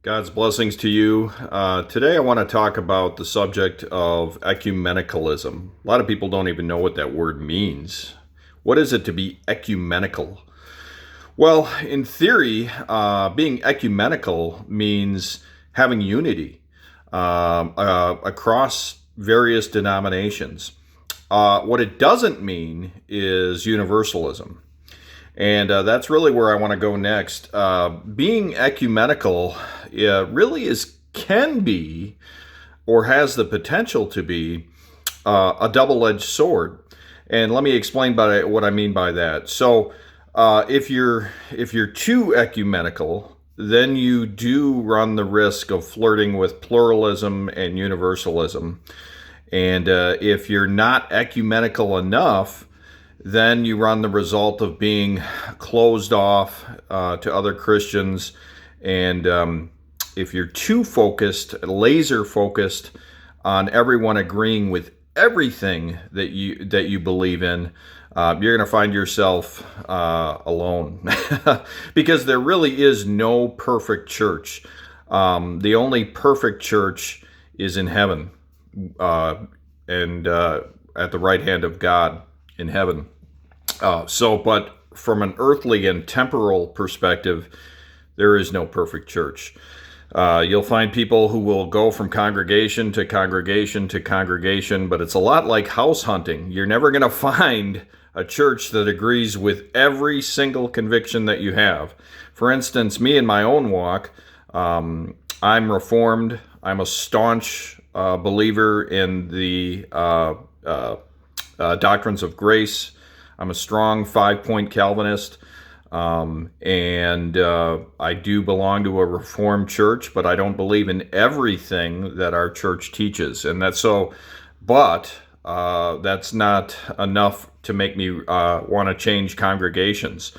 God's blessings to you. Today I want to talk about the subject of ecumenicalism. A lot of people don't even know what that word means. What is it to be ecumenical? Well, in theory, being ecumenical means having unity across various denominations. What it doesn't mean is universalism. And that's really where I want to go next. Being ecumenical really can be or has the potential to be a double-edged sword. And let me explain what I mean by that. So if you're too ecumenical, then you do run the risk of flirting with pluralism and universalism. And if you're not ecumenical enough, then you run the result of being closed off to other Christians. And if you're too focused, laser focused on everyone agreeing with everything that you believe in, you're going to find yourself alone because there really is no perfect church. The only perfect church is in heaven and at the right hand of God in heaven. But from an earthly and temporal perspective, there is no perfect church. You'll find people who will go from congregation to congregation to congregation, but it's a lot like house hunting. You're never going to find a church that agrees with every single conviction that you have. For instance, me in my own walk, I'm Reformed. I'm a staunch believer in the doctrines of grace. I'm a strong 5-point Calvinist, and I do belong to a Reformed church, but I don't believe in everything that our church teaches, and that's so. But that's not enough to make me want to change congregations.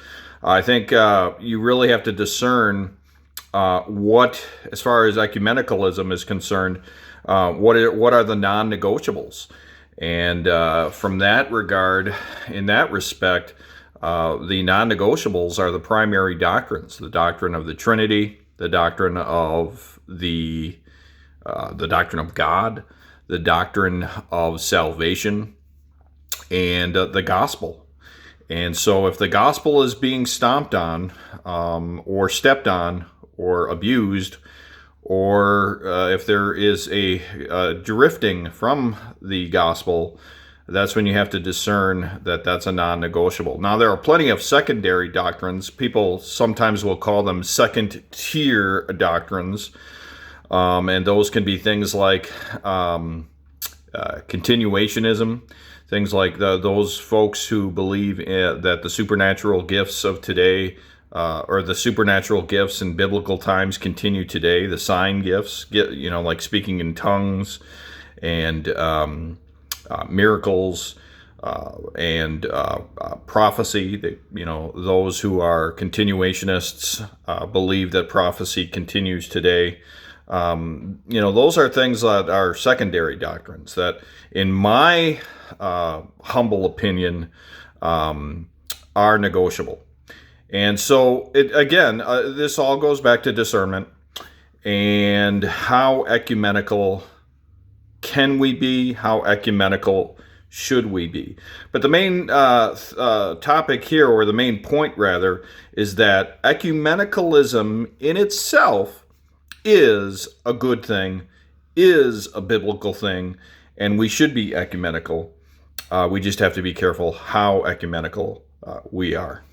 I think you really have to discern what, as far as ecumenicalism is concerned, what are the non-negotiables. And from that regard, in that respect, the non-negotiables are the primary doctrines: the doctrine of the Trinity, the doctrine of the doctrine of God, the doctrine of salvation, and the gospel. And so, if the gospel is being stomped on, or stepped on, or abused, or if there is a drifting from the gospel, that's when you have to discern that that's a non-negotiable. Now, there are plenty of secondary doctrines. People sometimes will call them second-tier doctrines, and those can be things like continuationism, things like those folks who believe that the supernatural gifts of today or the supernatural gifts in biblical times continue today. The sign gifts, like speaking in tongues and miracles and prophecy. Those who are continuationists believe that prophecy continues today. Those are things that are secondary doctrines that, in my humble opinion, are negotiable. And so, this all goes back to discernment and how ecumenical can we be, how ecumenical should we be. But the main topic here, or the main point rather, is that ecumenicalism in itself is a good thing, is a biblical thing, and we should be ecumenical. We just have to be careful how ecumenical we are.